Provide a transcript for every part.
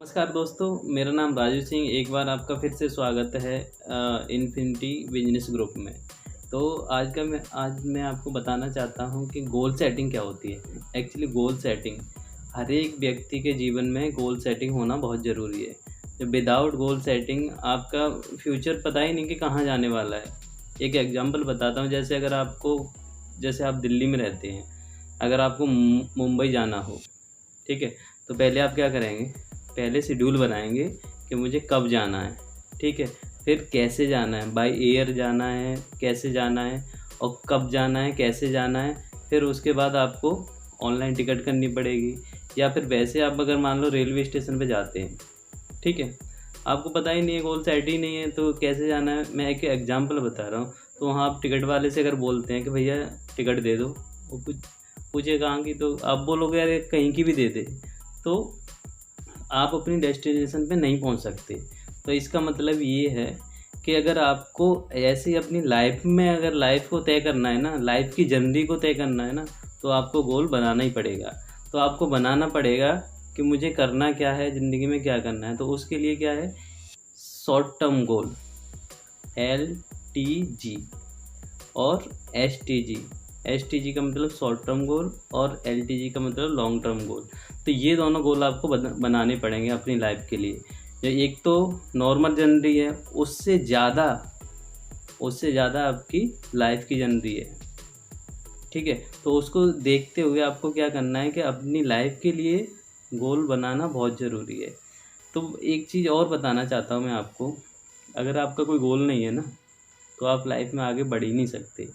नमस्कार दोस्तों, मेरा नाम राजू सिंह। एक बार आपका फिर से स्वागत है इन्फिनिटी बिजनेस ग्रुप में। तो आज मैं आपको बताना चाहता हूँ कि गोल सेटिंग क्या होती है। एक्चुअली गोल सेटिंग हर एक व्यक्ति के जीवन में गोल सेटिंग होना बहुत ज़रूरी है। जब विदाउट गोल सेटिंग आपका फ्यूचर पता ही नहीं कि कहाँ जाने वाला है। एक एग्जांपल बताता हूँ, जैसे आप दिल्ली में रहते हैं, अगर आपको मुंबई जाना हो, ठीक है, तो पहले आप क्या करेंगे? पहले शेड्यूल बनाएंगे कि मुझे कब जाना है, ठीक है, फिर कैसे जाना है, बाय एयर जाना है, कैसे जाना है और कब जाना है, कैसे जाना है। फिर उसके बाद आपको ऑनलाइन टिकट करनी पड़ेगी, या फिर वैसे आप अगर मान लो रेलवे स्टेशन पे जाते हैं, ठीक है, आपको पता ही नहीं है, गोल सेट ही नहीं है, तो कैसे जाना है। मैं एक एग्जांपल बता रहा हूँ। तो वहाँ आप टिकट वाले से अगर बोलते हैं कि भैया टिकट दे दो, वो कुछ पूछे कहाँ की, तो आप बोलोगे यार कहीं की भी दे दे, तो आप अपनी डेस्टिनेशन पे नहीं पहुंच सकते। तो इसका मतलब ये है कि अगर आपको ऐसे ही अपनी लाइफ में अगर लाइफ को तय करना है ना, लाइफ की जर्नी को तय करना है ना, तो आपको गोल बनाना ही पड़ेगा। तो आपको बनाना पड़ेगा कि मुझे करना क्या है, ज़िंदगी में क्या करना है। तो उसके लिए क्या है, शॉर्ट टर्म गोल LTG और STG। STG का मतलब शॉर्ट टर्म गोल और LTG का मतलब लॉन्ग टर्म गोल। तो ये दोनों गोल आपको बनाने पड़ेंगे अपनी लाइफ के लिए। जो एक तो नॉर्मल जनरी है, उससे ज़्यादा आपकी लाइफ की जनरी है, ठीक है। तो उसको देखते हुए आपको क्या करना है कि अपनी लाइफ के लिए गोल बनाना बहुत ज़रूरी है। तो एक चीज़ और बताना चाहता हूँ मैं आपको, अगर आपका कोई गोल नहीं है ना, तो आप लाइफ में आगे बढ़ ही नहीं सकते।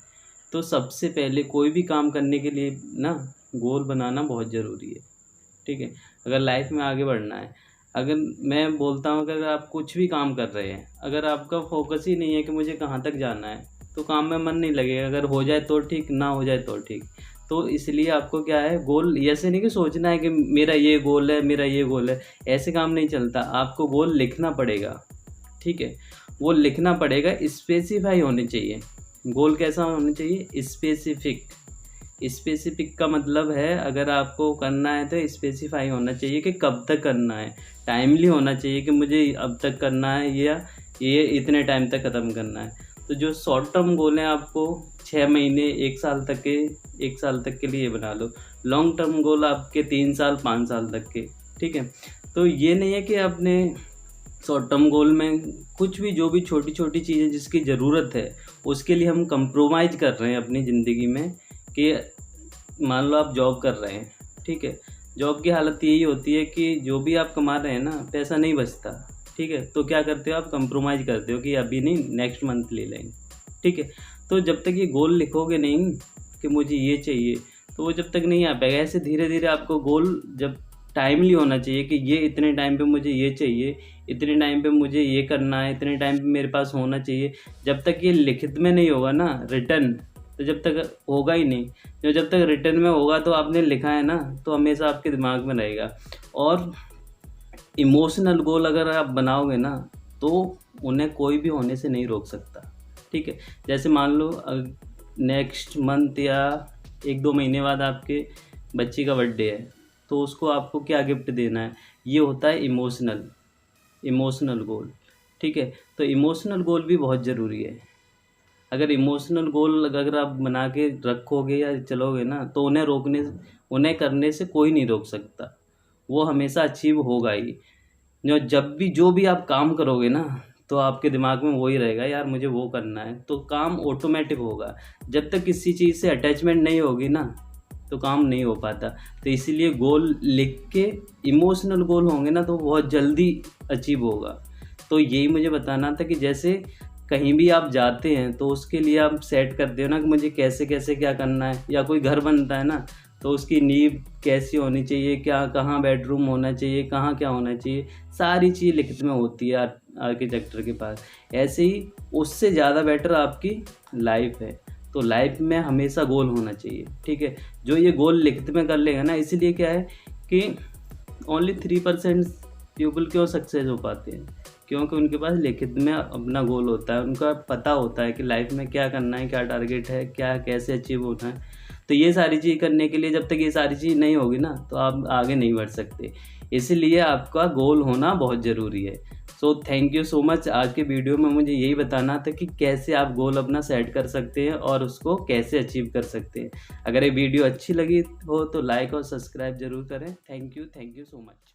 तो सबसे पहले कोई भी काम करने के लिए ना गोल बनाना बहुत ज़रूरी है, ठीक है, अगर लाइफ में आगे बढ़ना है। अगर मैं बोलता हूँ कि अगर आप कुछ भी काम कर रहे हैं, अगर आपका फोकस ही नहीं है कि मुझे कहाँ तक जाना है, तो काम में मन नहीं लगेगा। अगर हो जाए तो ठीक, ना हो जाए तो ठीक। तो इसलिए आपको क्या है, गोल ऐसे नहीं कि सोचना है कि मेरा ये गोल है, मेरा ये गोल है, ऐसे काम नहीं चलता। आपको गोल लिखना पड़ेगा, ठीक है, वो लिखना पड़ेगा, स्पेसिफाई होने चाहिए। गोल कैसा होना चाहिए? स्पेसिफिक का मतलब है, अगर आपको करना है तो स्पेसिफाई होना चाहिए कि कब तक करना है, टाइमली होना चाहिए कि मुझे अब तक करना है या ये इतने टाइम तक ख़त्म करना है। तो जो शॉर्ट टर्म गोल हैं आपको 6 महीने 1 साल तक के लिए बना लो। लॉन्ग टर्म गोल आपके 3 साल 5 साल तक के, ठीक है। तो ये नहीं है कि आपने शॉर्ट टर्म गोल में कुछ भी, जो भी छोटी छोटी चीज़ें जिसकी ज़रूरत है उसके लिए हम कंप्रोमाइज़ कर रहे हैं अपनी ज़िंदगी में। कि मान लो आप जॉब कर रहे हैं, ठीक है, जॉब की हालत यही होती है कि जो भी आप कमा रहे हैं ना, पैसा नहीं बचता, ठीक है। तो क्या करते हो आप? कंप्रोमाइज़ करते हो कि अभी नहीं, नेक्स्ट मंथ ले लेंगे, ठीक है। तो जब तक ये गोल लिखोगे नहीं कि मुझे ये चाहिए, तो वो जब तक नहीं आ पाएगा। ऐसे धीरे धीरे आपको गोल जब टाइमली होना चाहिए कि ये इतने टाइम पे मुझे ये चाहिए, इतने टाइम पे मुझे ये करना है, इतने टाइम पे मेरे पास होना चाहिए। जब तक ये लिखित में नहीं होगा ना, रिटर्न, तो जब तक होगा ही नहीं। जब तक रिटर्न में होगा तो आपने लिखा है ना, तो हमेशा आपके दिमाग में रहेगा। और इमोशनल गोल अगर आप बनाओगे ना, तो उन्हें कोई भी होने से नहीं रोक सकता, ठीक है। जैसे मान लो नेक्स्ट मंथ या 1-2 महीने बाद आपके बच्ची का बर्थडे है, तो उसको आपको क्या गिफ्ट देना है, ये होता है इमोशनल गोल, ठीक है। तो इमोशनल गोल भी बहुत ज़रूरी है। अगर इमोशनल गोल अगर आप बना के रखोगे या चलोगे ना, तो उन्हें करने से कोई नहीं रोक सकता। वो हमेशा अचीव होगा ही। जो भी आप काम करोगे ना, तो आपके दिमाग में वही रहेगा, यार मुझे वो करना है, तो काम ऑटोमेटिक होगा। जब तक किसी चीज़ से अटैचमेंट नहीं होगी ना, तो काम नहीं हो पाता। तो इसीलिए गोल लिख के, इमोशनल गोल होंगे ना, तो बहुत जल्दी अचीव होगा। तो यही मुझे बताना था कि जैसे कहीं भी आप जाते हैं तो उसके लिए आप सेट करते हो ना कि मुझे कैसे कैसे क्या करना है। या कोई घर बनता है ना, तो उसकी नींव कैसी होनी चाहिए, क्या कहाँ बेडरूम होना चाहिए, कहाँ क्या होना चाहिए, सारी चीज़ लिखित में होती है आर्किटेक्चर के पास। ऐसे ही उससे ज़्यादा बेटर आपकी लाइफ है। तो लाइफ में हमेशा गोल होना चाहिए, ठीक है। जो ये गोल लिखित में कर लेगा ना, इसीलिए क्या है कि ओनली 3% पीपल क्यों सक्सेस हो पाते हैं, क्योंकि उनके पास लिखित में अपना गोल होता है। उनका पता होता है कि लाइफ में क्या करना है, क्या टारगेट है, क्या कैसे अचीव होना है। तो ये सारी चीज़ करने के लिए, जब तक ये सारी चीज़ नहीं होगी ना, तो आप आगे नहीं बढ़ सकते। इसलिए आपका गोल होना बहुत ज़रूरी है। So thank you so much. आज के वीडियो में मुझे यही बताना था कि कैसे आप गोल अपना सेट कर सकते हैं और उसको कैसे अचीव कर सकते हैं। अगर ये वीडियो अच्छी लगी हो तो लाइक और सब्सक्राइब ज़रूर करें। Thank you so much.